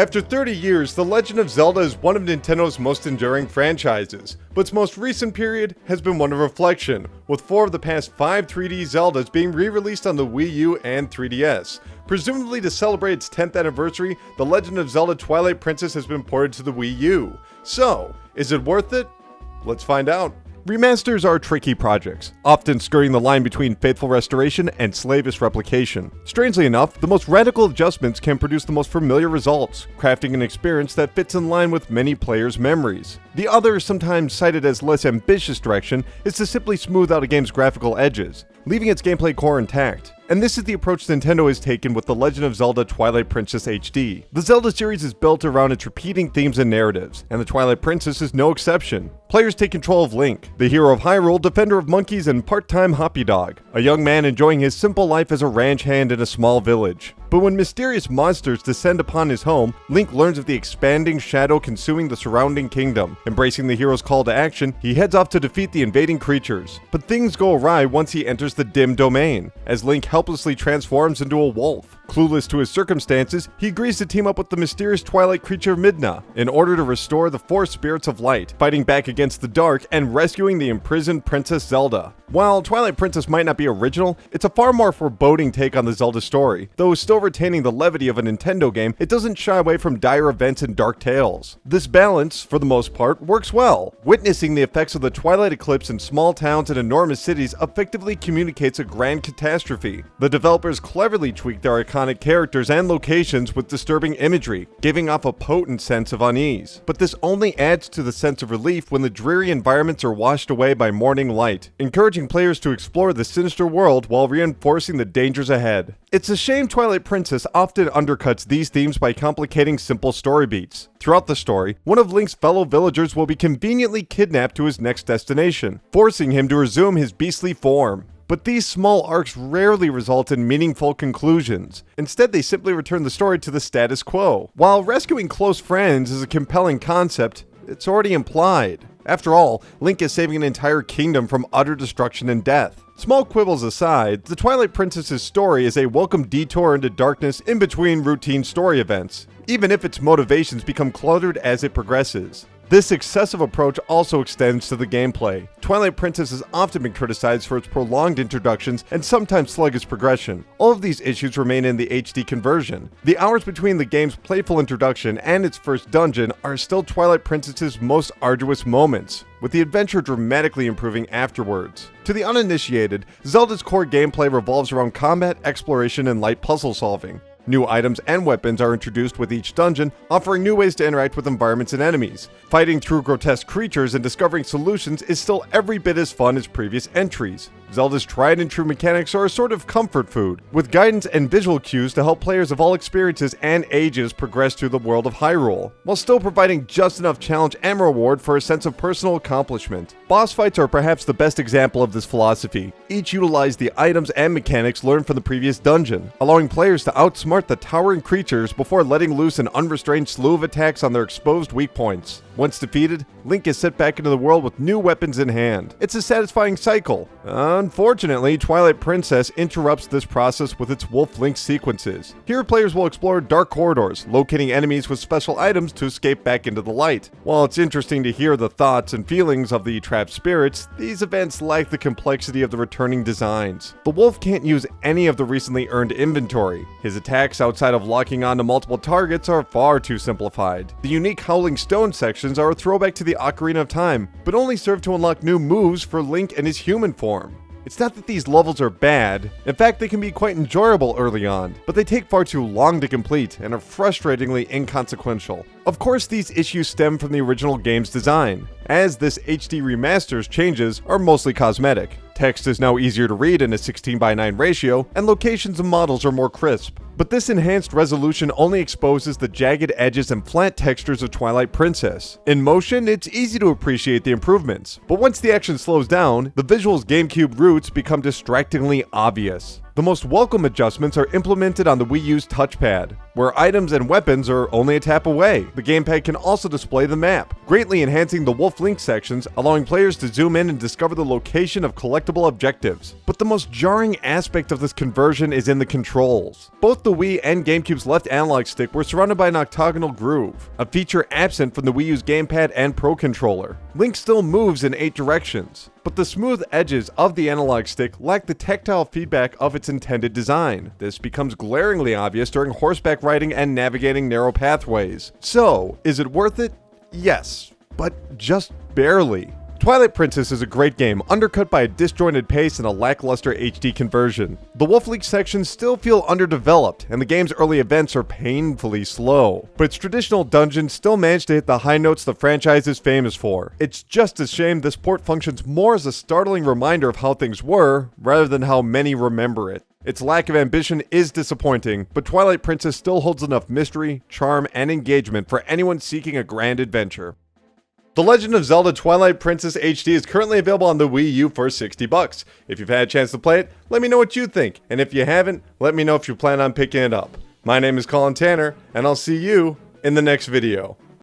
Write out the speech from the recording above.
After 30 years, The Legend of Zelda is one of Nintendo's most enduring franchises, but its most recent period has been one of reflection, with 4 of the past 5 3D Zeldas being re-released on the Wii U and 3DS. Presumably to celebrate its 10th anniversary, The Legend of Zelda Twilight Princess has been ported to the Wii U. So, is it worth it? Let's find out. Remasters are tricky projects, often skirting the line between faithful restoration and slavish replication. Strangely enough, the most radical adjustments can produce the most familiar results, crafting an experience that fits in line with many players' memories. The other, sometimes cited as less ambitious direction, is to simply smooth out a game's graphical edges, leaving its gameplay core intact. And this is the approach Nintendo has taken with The Legend of Zelda Twilight Princess HD. The Zelda series is built around its repeating themes and narratives, and the Twilight Princess is no exception. Players take control of Link, the hero of Hyrule, defender of monkeys, and part-time hoppy dog, a young man enjoying his simple life as a ranch hand in a small village. But when mysterious monsters descend upon his home, Link learns of the expanding shadow consuming the surrounding kingdom. Embracing the hero's call to action, he heads off to defeat the invading creatures. But things go awry once he enters the dim domain, as Link helplessly transforms into a wolf. Clueless to his circumstances, he agrees to team up with the mysterious Twilight creature Midna in order to restore the 4 spirits of light, fighting back against the dark and rescuing the imprisoned Princess Zelda. While Twilight Princess might not be original, it's a far more foreboding take on the Zelda story. Though still retaining the levity of a Nintendo game, it doesn't shy away from dire events and dark tales. This balance, for the most part, works well. Witnessing the effects of the Twilight eclipse in small towns and enormous cities effectively communicates a grand catastrophe. The developers cleverly tweaked their iconic characters and locations with disturbing imagery, giving off a potent sense of unease. But this only adds to the sense of relief when the dreary environments are washed away by morning light, encouraging players to explore the sinister world while reinforcing the dangers ahead. It's a shame Twilight Princess often undercuts these themes by complicating simple story beats. Throughout the story, one of Link's fellow villagers will be conveniently kidnapped to his next destination, forcing him to resume his beastly form. But these small arcs rarely result in meaningful conclusions. Instead, they simply return the story to the status quo. While rescuing close friends is a compelling concept, it's already implied. After all, Link is saving an entire kingdom from utter destruction and death. Small quibbles aside, the Twilight Princess's story is a welcome detour into darkness in between routine story events, even if its motivations become cluttered as it progresses. This excessive approach also extends to the gameplay. Twilight Princess has often been criticized for its prolonged introductions and sometimes sluggish progression. All of these issues remain in the HD conversion. The hours between the game's playful introduction and its first dungeon are still Twilight Princess's most arduous moments, with the adventure dramatically improving afterwards. To the uninitiated, Zelda's core gameplay revolves around combat, exploration, and light puzzle solving. New items and weapons are introduced with each dungeon, offering new ways to interact with environments and enemies. Fighting through grotesque creatures and discovering solutions is still every bit as fun as previous entries. Zelda's tried and true mechanics are a sort of comfort food, with guidance and visual cues to help players of all experiences and ages progress through the world of Hyrule, while still providing just enough challenge and reward for a sense of personal accomplishment. Boss fights are perhaps the best example of this philosophy. Each utilize the items and mechanics learned from the previous dungeon, allowing players to outsmart the towering creatures before letting loose an unrestrained slew of attacks on their exposed weak points. Once defeated, Link is set back into the world with new weapons in hand. It's a satisfying cycle. Unfortunately, Twilight Princess interrupts this process with its Wolf Link sequences. Here, players will explore dark corridors, locating enemies with special items to escape back into the light. While it's interesting to hear the thoughts and feelings of the trapped spirits, these events lack the complexity of the returning designs. The wolf can't use any of the recently earned inventory. His attacks outside of locking onto multiple targets are far too simplified. The unique Howling Stone sections are a throwback to the Ocarina of Time, but only serve to unlock new moves for Link in his human form. It's not that these levels are bad, in fact they can be quite enjoyable early on, but they take far too long to complete and are frustratingly inconsequential. Of course, these issues stem from the original game's design, as this HD remaster's changes are mostly cosmetic. Text is now easier to read in a 16:9 ratio, and locations and models are more crisp. But this enhanced resolution only exposes the jagged edges and flat textures of Twilight Princess. In motion, it's easy to appreciate the improvements, but once the action slows down, the visual's GameCube roots become distractingly obvious. The most welcome adjustments are implemented on the Wii U's touchpad. where items and weapons are only a tap away. The gamepad can also display the map, greatly enhancing the Wolf Link sections, allowing players to zoom in and discover the location of collectible objectives. But the most jarring aspect of this conversion is in the controls. Both the Wii and GameCube's left analog stick were surrounded by an octagonal groove, a feature absent from the Wii U's gamepad and Pro Controller. Link still moves in 8 directions, but the smooth edges of the analog stick lack the tactile feedback of its intended design. This becomes glaringly obvious during horseback riding and navigating narrow pathways. So, is it worth it? Yes, but just barely. Twilight Princess is a great game, undercut by a disjointed pace and a lackluster HD conversion. The Wolf League sections still feel underdeveloped, and the game's early events are painfully slow. But its traditional dungeons still manage to hit the high notes the franchise is famous for. It's just a shame this port functions more as a startling reminder of how things were, rather than how many remember it. Its lack of ambition is disappointing, but Twilight Princess still holds enough mystery, charm, and engagement for anyone seeking a grand adventure. The Legend of Zelda Twilight Princess HD is currently available on the Wii U for $60. If you've had a chance to play it, let me know what you think, and if you haven't, let me know if you plan on picking it up. My name is Colin Tanner, and I'll see you in the next video.